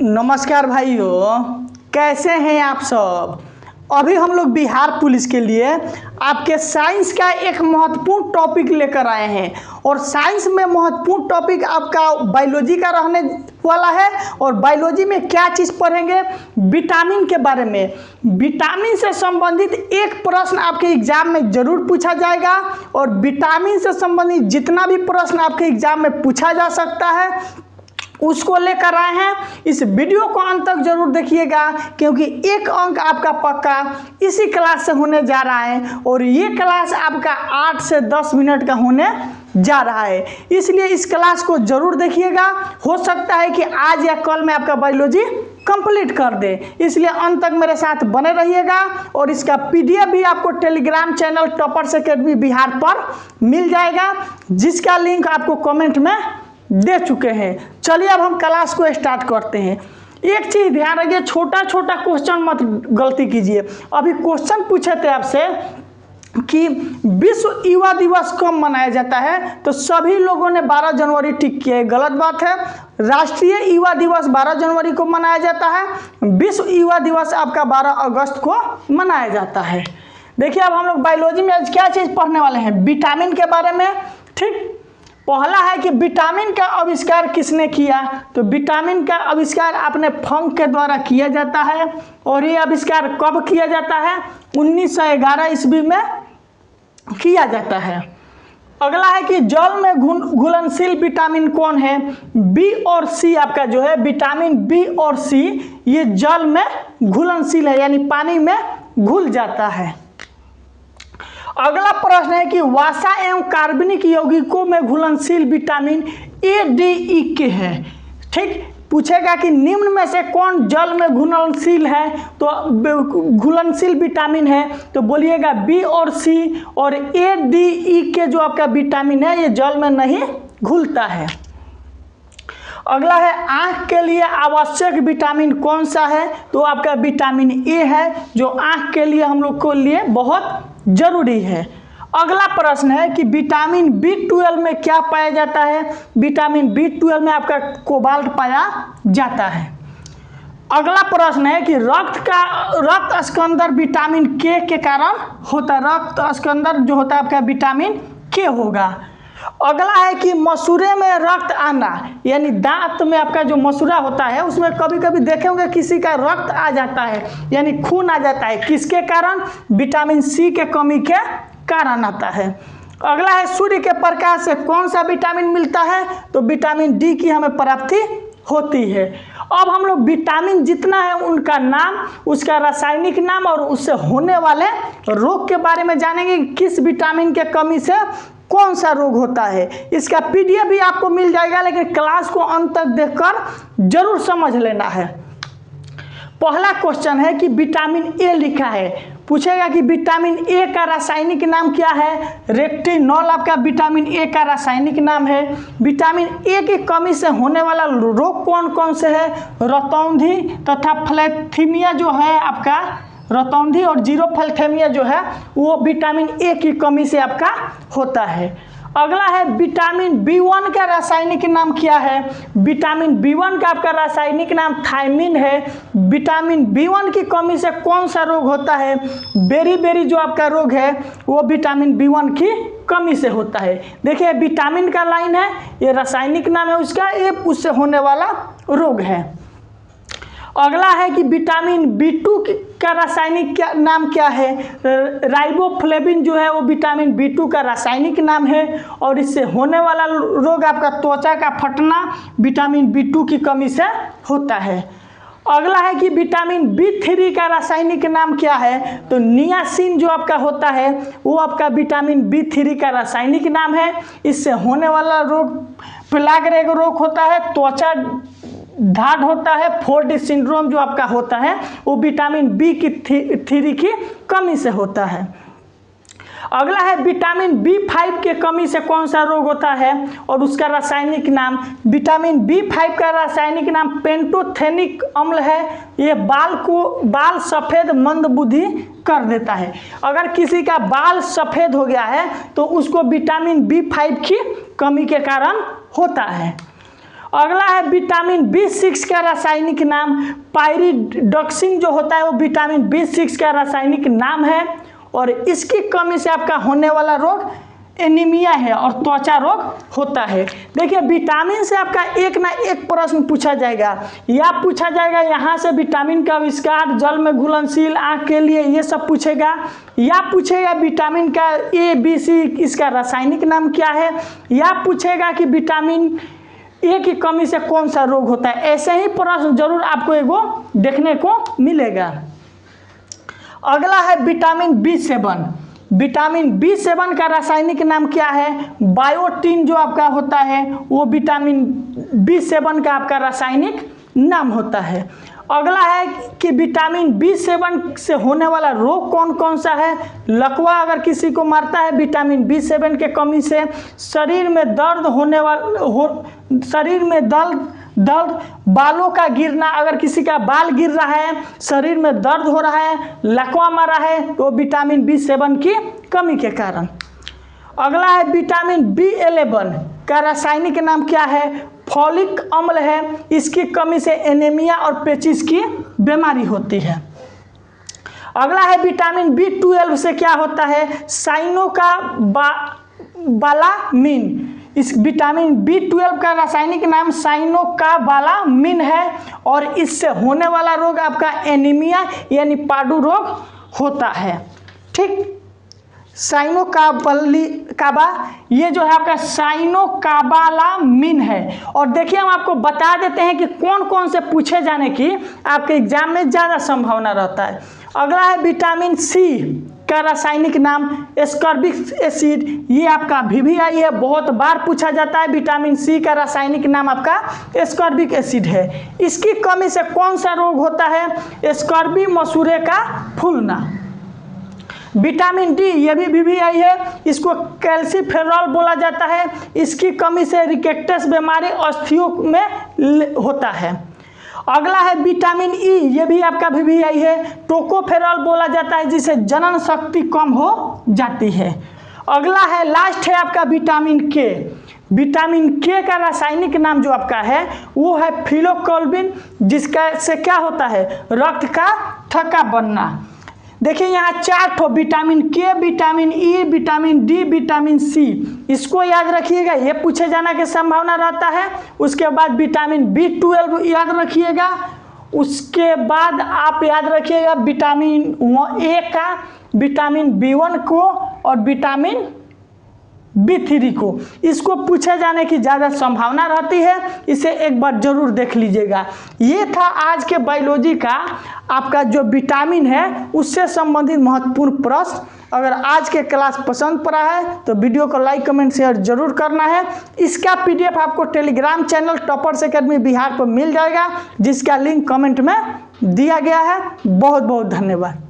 नमस्कार भाइयों, कैसे हैं आप सब। अभी हम लोग बिहार पुलिस के लिए आपके साइंस का एक महत्वपूर्ण टॉपिक लेकर आए हैं और साइंस में महत्वपूर्ण टॉपिक आपका बायोलॉजी का रहने वाला है। और बायोलॉजी में क्या चीज़ पढ़ेंगे, विटामिन के बारे में। विटामिन से संबंधित एक प्रश्न आपके एग्जाम में जरूर पूछा जाएगा और विटामिन से संबंधित जितना भी प्रश्न आपके एग्जाम में पूछा जा सकता है उसको लेकर आए हैं। इस वीडियो को अंत तक जरूर देखिएगा क्योंकि एक अंक आपका पक्का इसी क्लास से होने जा रहा है और ये क्लास आपका 8 से 10 मिनट का होने जा रहा है, इसलिए इस क्लास को जरूर देखिएगा। हो सकता है कि आज या कल में आपका बायोलॉजी कंप्लीट कर दे, इसलिए अंत तक मेरे साथ बने रहिएगा। और इसका पीडीएफ भी आपको Telegram channel toppers academy Bihar पर मिल जाएगा, जिसका लिंक आपको कमेंट में दे चुके हैं। चलिए अब हम क्लास को स्टार्ट करते हैं। एक चीज ध्यान रखिए, छोटा छोटा क्वेश्चन मत गलती कीजिए। अभी क्वेश्चन पूछे थे आपसे कि विश्व युवा दिवस कब मनाया जाता है, तो सभी लोगों ने 12 जनवरी टिक किया है। गलत बात है। राष्ट्रीय युवा दिवस 12 जनवरी को मनाया जाता है, विश्व युवा दिवस आपका 12 अगस्त को मनाया जाता है। देखिए अब हम लोग बायोलॉजी में आज क्या चीज़ पढ़ने वाले हैं, विटामिन के बारे में। ठीक, पहला है कि विटामिन का आविष्कार किसने किया, तो विटामिन का आविष्कार आपने फंक के द्वारा किया जाता है और ये आविष्कार कब किया जाता है, 1911 ईस्वी में किया जाता है। अगला है कि जल में घुलनशील विटामिन कौन है, बी और सी आपका जो है विटामिन बी और सी ये जल में घुलनशील है, यानी पानी में घुल जाता है। अगला प्रश्न है कि वसा एवं कार्बनिक यौगिकों में घुलनशील विटामिन ए डी ई के है। ठीक, पूछेगा कि निम्न में से कौन जल में घुलनशील है, तो घुलनशील विटामिन है तो बोलिएगा बी और सी। और ए डी ई के जो आपका विटामिन है ये जल में नहीं घुलता है। अगला है आँख के लिए आवश्यक विटामिन कौन सा है, तो आपका विटामिन ए है जो आँख के लिए हम लोग को लिए बहुत जरूरी है। अगला प्रश्न है कि विटामिन B12 में क्या पाया जाता है, विटामिन B12 में आपका कोबाल्ट पाया जाता है। अगला प्रश्न है कि रक्त स्कंदर विटामिन के कारण होता है, रक्त स्कंदर जो होता है आपका विटामिन के होगा। अगला है कि मसूरे में रक्त आना, यानी दांत में आपका जो मसूरा होता है उसमें कभी कभी देखे होंगे किसी का रक्त आ जाता है, यानी खून आ जाता है, किसके कारण, विटामिन सी के कमी के कारण आता है। अगला है सूर्य के प्रकाश से कौन सा विटामिन मिलता है, तो विटामिन डी की हमें प्राप्ति होती है। अब हम लोग विटामिन जितना है उनका नाम, उसका रासायनिक नाम और उससे होने वाले रोग के बारे में जानेंगे, किस विटामिन के कमी से कौन सा रोग होता है। इसका पीडीएफ भी आपको मिल जाएगा, लेकिन क्लास को अंत तक देखकर जरूर समझ लेना है। पहला क्वेश्चन है कि विटामिन ए लिखा है, पूछेगा कि विटामिन ए का रासायनिक नाम क्या है, रेटिनॉल आपका विटामिन ए का रासायनिक नाम है। विटामिन ए की कमी से होने वाला रोग कौन कौन से है, रतौंधी तथा थैलेसीमिया जो है आपका, रतौंधी और जीरोथैलेसीमिया जो है वो विटामिन ए की कमी से आपका होता है। अगला है विटामिन B1 का रासायनिक नाम क्या है, विटामिन B1 का आपका रासायनिक नाम थायमिन है। विटामिन B1 की कमी से कौन सा रोग होता है, बेरी जो आपका रोग है वो विटामिन B1 की कमी से होता है। देखिए विटामिन का लाइन है, ये रासायनिक नाम है उसका, ये उससे होने वाला रोग है। अगला है कि विटामिन B2 का रासायनिक नाम क्या है, राइबोफ्लेविन जो है वो विटामिन B2 का रासायनिक नाम है और इससे होने वाला रोग आपका त्वचा का फटना विटामिन B2 की कमी से होता है। अगला है कि विटामिन B3 का रासायनिक नाम क्या है, तो नियासिन जो आपका होता है वो आपका विटामिन B3 का रासायनिक नाम है। इससे होने वाला रोग प्लाग रोग होता है, त्वचा धाड़ होता है, फोर्ड सिंड्रोम जो आपका होता है वो विटामिन B3 की कमी से होता है। अगला है विटामिन B5 के कमी से कौन सा रोग होता है और उसका रासायनिक नाम, विटामिन B5 का रासायनिक नाम पेंटोथेनिक अम्ल है। ये बाल सफ़ेद मंदबुद्धि कर देता है। अगर किसी का बाल सफ़ेद हो गया है तो उसको विटामिन B5 की कमी के कारण होता है। अगला है विटामिन B6 का रासायनिक नाम पायरिडॉक्सिन जो होता है वो विटामिन B6 का रासायनिक नाम है और इसकी कमी से आपका होने वाला रोग एनीमिया है और त्वचा रोग होता है। देखिए विटामिन से आपका एक ना एक प्रश्न पूछा जाएगा, या पूछा जाएगा यहाँ से विटामिन का आविष्कार, जल में घुलनशील, आँख के लिए, ये सब पूछेगा, या पूछेगा विटामिन का ABC इसका रासायनिक नाम क्या है, या पूछेगा कि विटामिन ए की कमी से कौन सा रोग होता है। ऐसे ही प्रश्न जरूर आपको एगो देखने को मिलेगा। अगला है विटामिन B7। विटामिन B7 का रासायनिक नाम क्या है? बायोटिन जो आपका होता है वो विटामिन B7 का आपका रासायनिक नाम होता है। अगला है कि विटामिन B7 से होने वाला रोग कौन कौन सा है? लकवा अगर किसी को मारता है विटामिन B7 के कमी से, शरीर में दर्द होने वाला शरीर में दर्द, बालों का गिरना, अगर किसी का बाल गिर रहा है, शरीर में दर्द हो रहा है, लकवा मारा है, तो विटामिन B7 की कमी के कारण। अगला है विटामिन B11 का रासायनिक नाम क्या है? फॉलिक अम्ल है, इसकी कमी से एनीमिया और पेचिस की बीमारी होती है। अगला है विटामिन B12 से क्या होता है? साइनोकाबालामिन। इस विटामिन B12 का रासायनिक नाम साइनोकाबालामिन है और इससे होने वाला रोग आपका एनीमिया यानी पाडू रोग होता है। ठीक, साइनोकाबा ये जो है आपका साइनोकाबालामिन है। और देखिए हम आपको बता देते हैं कि कौन कौन से पूछे जाने की आपके एग्जाम में ज़्यादा संभावना रहता है। अगला है विटामिन C का रासायनिक नाम एस्कॉर्बिक एसिड। ये आपका भी आई है, बहुत बार पूछा जाता है। विटामिन C का रासायनिक नाम आपका एस्कॉर्बिक एसिड है। इसकी कमी से कौन सा रोग होता है? एस्कॉर्बी मसूरे का फूलना। विटामिन D ये भी आई है, इसको कैल्सीफेरॉल बोला जाता है। इसकी कमी से रिकेटस बीमारी अस्थियों में होता है। अगला है विटामिन E, ये भी आपका भी आई है, टोकोफेरॉल बोला जाता है, जिससे जनन शक्ति कम हो जाती है। अगला है लास्ट है आपका विटामिन K। विटामिन K का रासायनिक नाम जो आपका है वो है फिलोकोल्बिन, जिसका से क्या होता है? रक्त का थक्का बनना। देखिए यहाँ 4 ठो vitamin K, vitamin E, vitamin D, vitamin C, इसको याद रखिएगा, ये पूछे जाने की संभावना रहता है। उसके बाद विटामिन B12 याद रखिएगा। उसके बाद आप याद रखिएगा विटामिन A का, विटामिन B1 को और विटामिन B3 को, इसको पूछे जाने की ज़्यादा संभावना रहती है। इसे एक बार जरूर देख लीजिएगा। ये था आज के बायोलॉजी का आपका जो विटामिन है उससे संबंधित महत्वपूर्ण प्रश्न। अगर आज के क्लास पसंद पड़ा है तो वीडियो को लाइक कमेंट शेयर जरूर करना है। इसका PDF आपको Telegram channel toppers academy Bihar पर मिल जाएगा, जिसका लिंक कमेंट में दिया गया है। बहुत बहुत धन्यवाद।